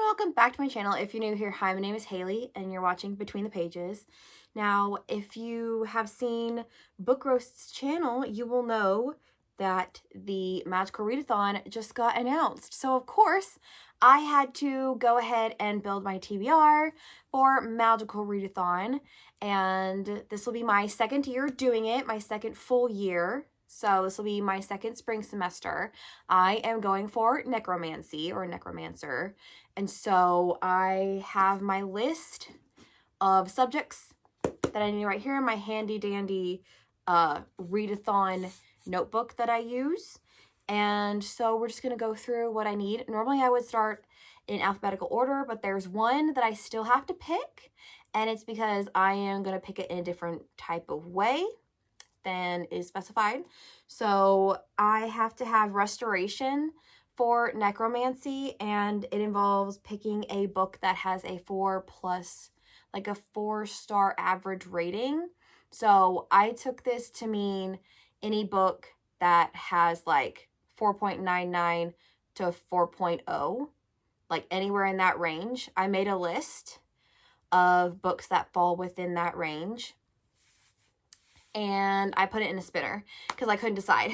welcome back to my channel. If you're new here, hi, my name is Haley and you're watching Between the Pages. Now, if you have seen Book Roast's channel, you will know that the Magical Readathon just got announced. So, of course, I had to go ahead and build my TBR for Magical Readathon, and this will be my second year doing it, my second full year. So this will be my second spring semester. I am going for necromancy or necromancer. And so I have my list of subjects that I need right here in my handy dandy readathon notebook that I use. And so we're just going to go through what I need. Normally I would start in alphabetical order, but there's one that I still have to pick. And it's because I am going to pick it in a different type of way than is specified. So I have to have restoration for necromancy, and it involves picking a book that has a 4+, like a 4-star average rating. So I took this to mean any book that has like 4.99 to 4.0, like anywhere in that range. I made a list of books that fall within that range, and I put it in a spinner because I couldn't decide.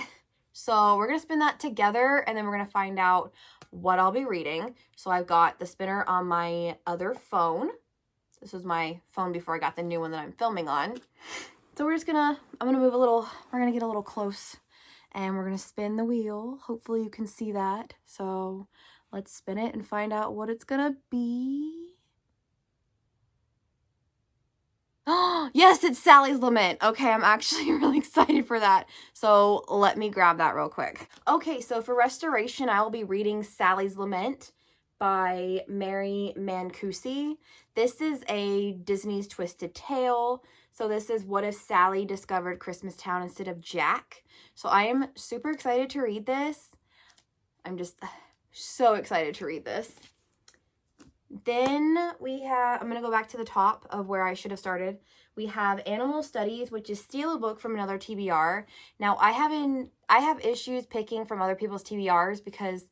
So we're going to spin that together, and then we're going to find out what I'll be reading. So I've got the spinner on my other phone. This was my phone before I got the new one that I'm filming on. So we're just going to, I'm going to move a little, we're going to get a little close, and we're going to spin the wheel. Hopefully you can see that. So let's spin it and find out what it's going to be. Oh, yes, it's Sally's Lament. Okay, I'm actually really excited for that. So let me grab that real quick. Okay, so for restoration, I will be reading Sally's Lament by Mary Mancusi. This is a Disney's Twisted Tale. So this is what if Sally discovered Christmas Town instead of Jack. So I am super excited to read this. I'm just so excited to read this. Then we have, I'm going to go back to the top of where I should have started. We have Animal Studies, which is steal a book from another TBR. Now, I have issues picking from other people's TBRs because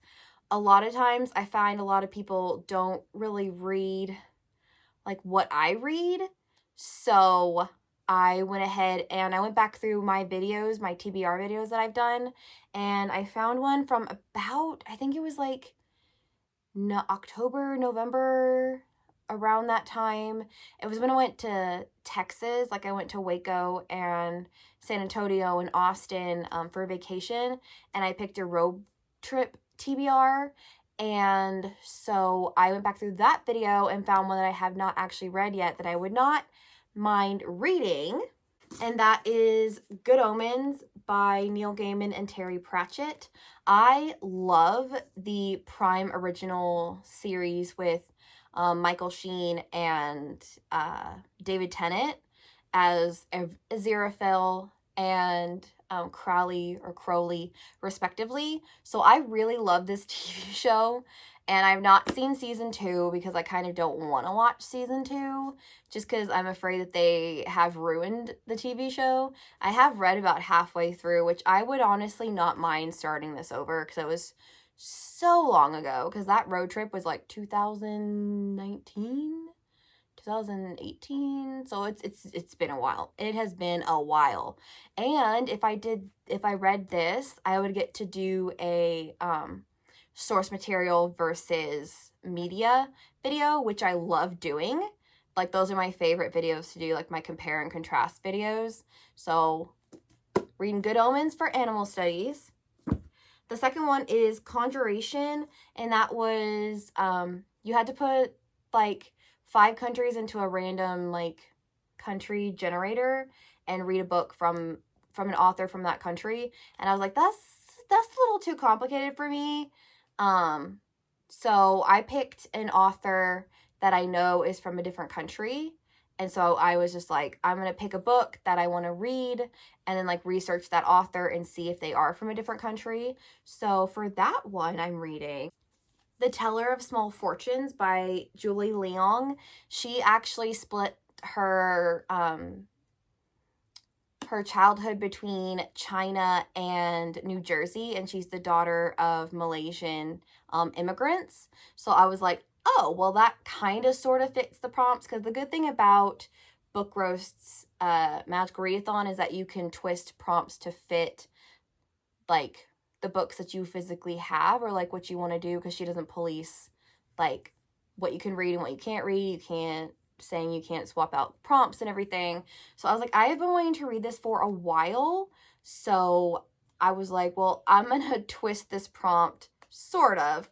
a lot of times I find a lot of people don't really read like what I read. So I went ahead and I went back through my videos, my TBR videos that I've done, and I found one from about, I think it was like October, November, around that time. It was when I went to Texas. Like I went to Waco and San Antonio and Austin for vacation, and I picked a road trip TBR. And so I went back through that video and found one that I have not actually read yet that I would not mind reading, and that is Good Omens by Neil Gaiman and Terry Pratchett. I love the Prime original series with Michael Sheen and David Tennant as Aziraphale and Crowley, respectively. So I really love this TV show, and I've not seen season 2 because I kind of don't want to watch season 2 just because I'm afraid that they have ruined the TV show. I have read about halfway through, which I would honestly not mind starting this over because it was so long ago, because that road trip was like 2019, 2018. So it's been a while. It has been a while. And if I read this, I would get to do a source material versus media video, which I love doing. Like those are my favorite videos to do, like my compare and contrast videos. So reading Good Omens for Animal Studies. The second one is Conjuration, and that was you had to put like 5 countries into a random like country generator and read a book from an author from that country. And I was like, that's a little too complicated for me. So I picked an author that I know is from a different country. And so I was just like, I'm going to pick a book that I want to read and then like research that author and see if they are from a different country. So for that one, I'm reading The Teller of Small Fortunes by Julie Leong. She actually split her childhood between China and New Jersey, and she's the daughter of Malaysian immigrants. So I was like, oh, well, that kind of sort of fits the prompts, because the good thing about Book Roast's Magical Readathon is that you can twist prompts to fit, like, the books that you physically have, or, like, what you want to do, because she doesn't police, like, what you can read and what you can't read. You can't, saying you can't swap out prompts and everything. So I was like, I have been wanting to read this for a while, so I was like, well, I'm going to twist this prompt, sort of.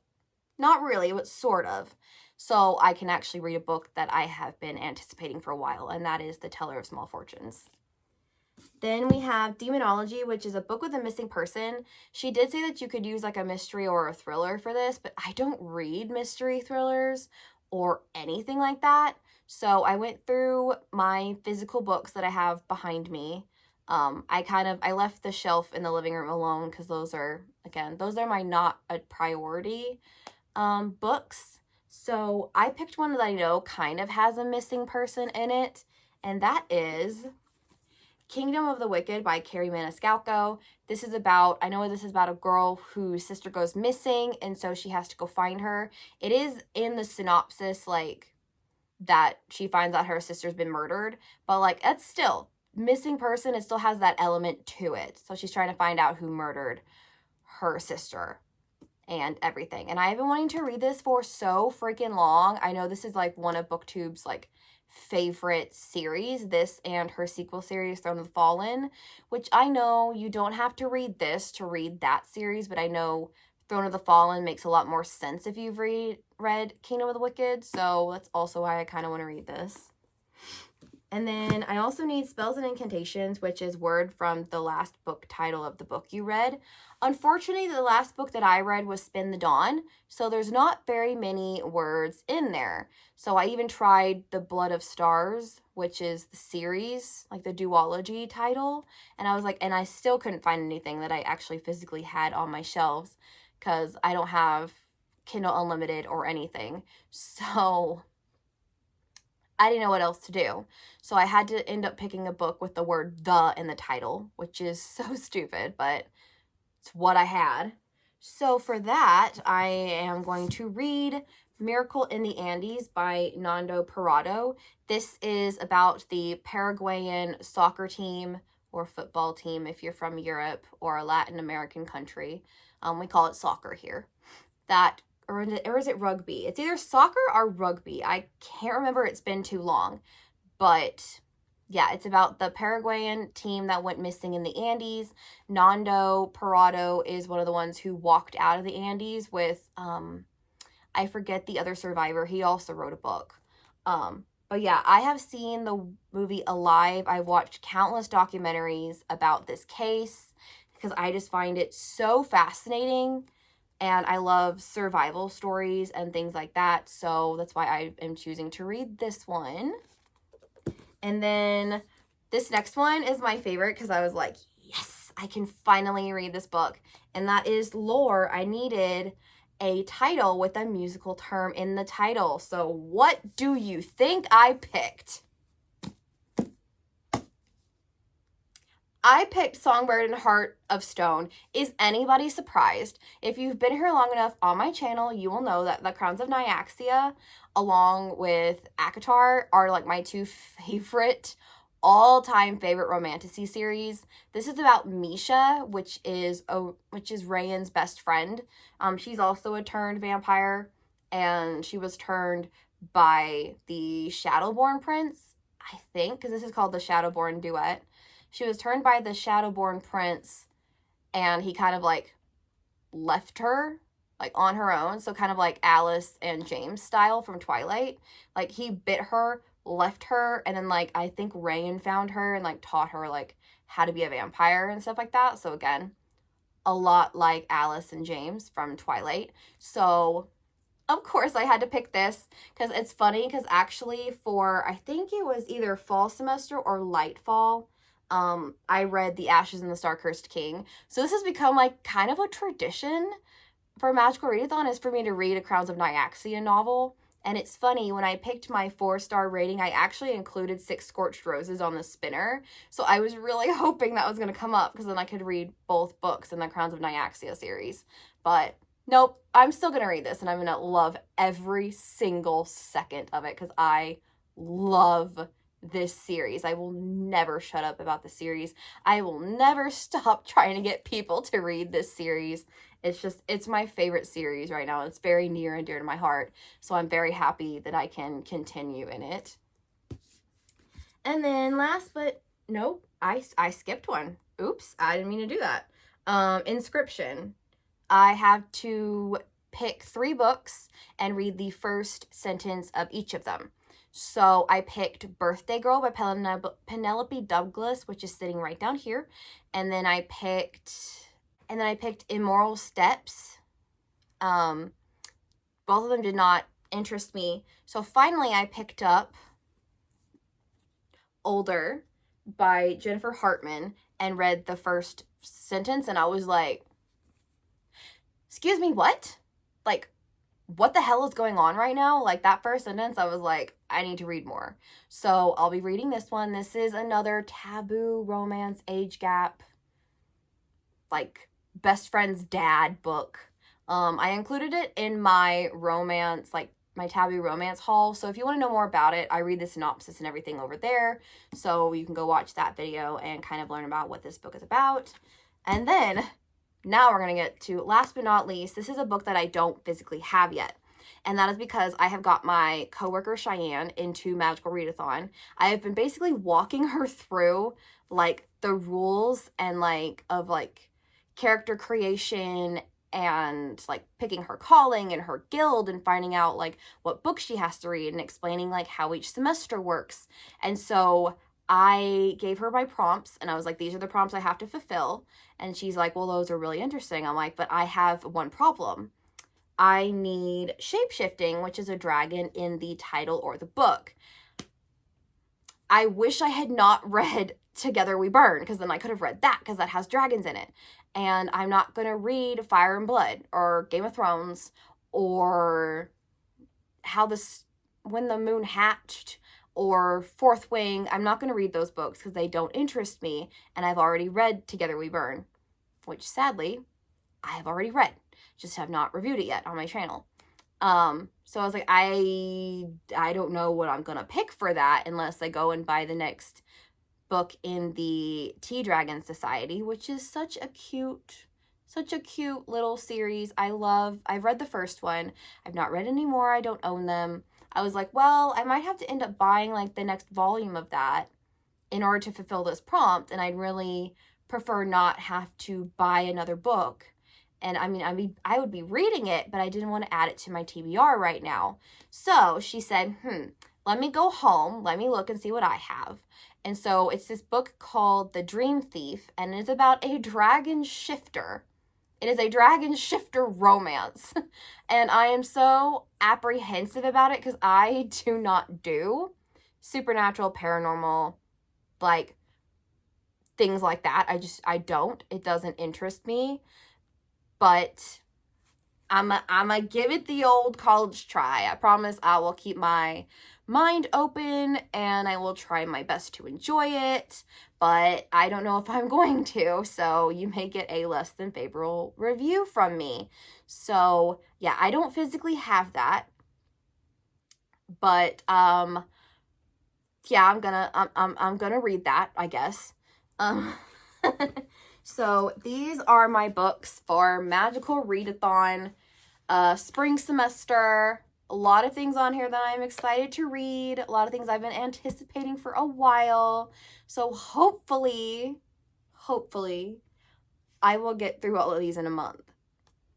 Not really, but sort of. So I can actually read a book that I have been anticipating for a while, and that is The Teller of Small Fortunes. Then we have Demonology, which is a book with a missing person. She did say that you could use like a mystery or a thriller for this, but I don't read mystery thrillers or anything like that. So I went through my physical books that I have behind me. I left the shelf in the living room alone because those are my not a priority books. So I picked one that I know kind of has a missing person in it, and that is Kingdom of the Wicked by Carrie Maniscalco. This is about a girl whose sister goes missing, and so she has to go find her. It is in the synopsis, like, that she finds out her sister's been murdered, but, like, that's still missing person. It still has that element to it. So she's trying to find out who murdered her sister and everything. And I've been wanting to read this for so freaking long. I know this is like one of BookTube's like favorite series, this and her sequel series, Throne of the Fallen, which I know you don't have to read this to read that series, but I know Throne of the Fallen makes a lot more sense if you've read Kingdom of the Wicked, so that's also why I kind of want to read this. And then I also need Spells and Incantations, which is word from the last book title of the book you read. Unfortunately, the last book that I read was Spin the Dawn, so there's not very many words in there. So I even tried The Blood of Stars, which is the series, like the duology title, and I was like, and I still couldn't find anything that I actually physically had on my shelves because I don't have Kindle Unlimited or anything. So I didn't know what else to do. So I had to end up picking a book with the word "the" in the title, which is so stupid, but it's what I had. So for that, I am going to read Miracle in the Andes by Nando Parrado. This is about the Paraguayan soccer team or football team if you're from Europe or a Latin American country. We call it soccer here. Or is it rugby? It's either soccer or rugby. I can't remember. It's been too long. But yeah, it's about the Paraguayan team that went missing in the Andes. Nando Parrado is one of the ones who walked out of the Andes with, I forget the other survivor. He also wrote a book. But yeah, I have seen the movie Alive. I've watched countless documentaries about this case because I just find it so fascinating. And I love survival stories and things like that. So that's why I am choosing to read this one. And then this next one is my favorite because I was like, yes, I can finally read this book. And that is Lore. I needed a title with a musical term in the title. So what do you think I picked? I picked Songbird and Heart of Stone. Is anybody surprised? If you've been here long enough on my channel, you will know that The Crowns of Nyaxia, along with ACOTAR, are like my two favorite, all-time favorite romantasy series. This is about Misha, which is Rayan's best friend. She's also a turned vampire, and she was turned by the Shadowborn Prince, I think, because this is called the Shadowborn Duet. She was turned by the Shadowborn Prince, and he kind of, like, left her, like, on her own. So kind of like Alice and James style from Twilight. Like, he bit her, left her, and then, like, I think Rayan found her and, like, taught her, like, how to be a vampire and stuff like that. So, again, a lot like Alice and James from Twilight. So, of course, I had to pick this because it's funny because actually for, I think it was either fall semester or light fall, I read The Ashes and the Star-Cursed King. So this has become like kind of a tradition for Magical Readathon is for me to read a Crowns of Nyaxia novel. And it's funny, when I picked my 4-star rating, I actually included 6 Scorched Roses on the spinner. So I was really hoping that was going to come up because then I could read both books in the Crowns of Nyaxia series. But Nope, I'm still going to read this, and I'm going to love every single second of it because I love this series. I will never shut up about the series. I will never stop trying to get people to read this series. It's my favorite series right now. It's very near and dear to my heart, so I'm very happy that I can continue in it. And then last, but nope, I skipped one. Oops, I didn't mean to do that. Inscription. I have to pick 3 books and read the first sentence of each of them. So I picked Birthday Girl by Penelope Douglas, which is sitting right down here. And then I picked Immoral Steps. Both of them did not interest me. So finally I picked up Older by Jennifer Hartman and read the first sentence, and I was like, excuse me, what? Like, what the hell is going on right now? Like, that first sentence, I was like, I need to read more. So I'll be reading this one. This is another taboo romance age gap, like, best friend's dad book. I included it in my romance, like, my taboo romance haul. So if you want to know more about it, I read the synopsis and everything over there. So you can go watch that video and kind of learn about what this book is about. And then now we're going to get to, last but not least, this is a book that I don't physically have yet. And that is because I have got my coworker Cheyenne into Magical Readathon. I have been basically walking her through like the rules and like of like character creation and like picking her calling and her guild and finding out like what books she has to read and explaining like how each semester works. And so I gave her my prompts and I was like, these are the prompts I have to fulfill. And she's like, well, those are really interesting. I'm like, but I have one problem. I need shapeshifting, which is a dragon in the title or the book. I wish I had not read Together We Burn, because then I could have read that, because that has dragons in it. And I'm not going to read Fire and Blood or Game of Thrones or When the Moon Hatched or Fourth Wing. I'm not going to read those books because they don't interest me. And I've already read Together We Burn, which sadly I have already read. Just have not reviewed it yet on my channel. So I was like, I don't know what I'm going to pick for that unless I go and buy the next book in the Tea Dragon Society, which is such a cute little series. I've read the first one. I've not read any more. I don't own them. I was like, well, I might have to end up buying like the next volume of that in order to fulfill this prompt. And I'd really prefer not have to buy another book. And I would be reading it, but I didn't want to add it to my TBR right now. So she said, let me go home. Let me look and see what I have. And so it's this book called The Dream Thief, and it's about a dragon shifter. It is a dragon shifter romance. And I am so apprehensive about it because I do not do supernatural, paranormal, like things like that. I don't. It doesn't interest me. But I'm a give it the old college try. I promise I will keep my mind open and I will try my best to enjoy it, but I don't know if I'm going to, so you may get a less than favorable review from me. So yeah, I don't physically have that, but yeah, I'm gonna read that, I guess. So these are my books for Magical Readathon spring semester. A lot of things on here that I'm excited to read. A lot of things I've been anticipating for a while. So hopefully, I will get through all of these in a month.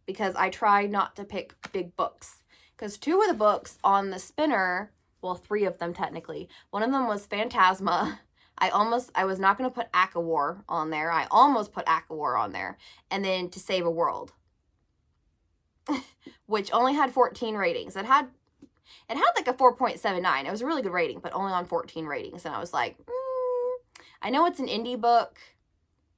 Because I tried not to pick big books. Because 2 of the books on the spinner, well, 3 of them technically. One of them was Phantasma. I was not going to put ACOWAR on there. I almost put ACOWAR on there. And then To Save a World. Which only had 14 ratings. It had like a 4.79. It was a really good rating, but only on 14 ratings. And I was like, I know it's an indie book,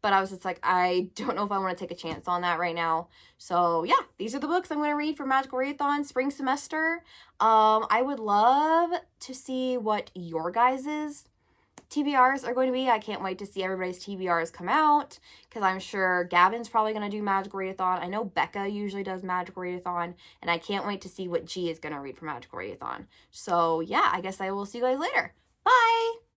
but I was just like, I don't know if I want to take a chance on that right now. So yeah, these are the books I'm going to read for Magical Readathon spring semester. I would love to see what your guys's TBRs are going to be. I can't wait to see everybody's TBRs come out, because I'm sure Gavin's probably going to do Magical Readathon. I know Becca usually does Magical Readathon, and I can't wait to see what G is going to read for Magical Readathon. So yeah, I guess I will see you guys later. Bye!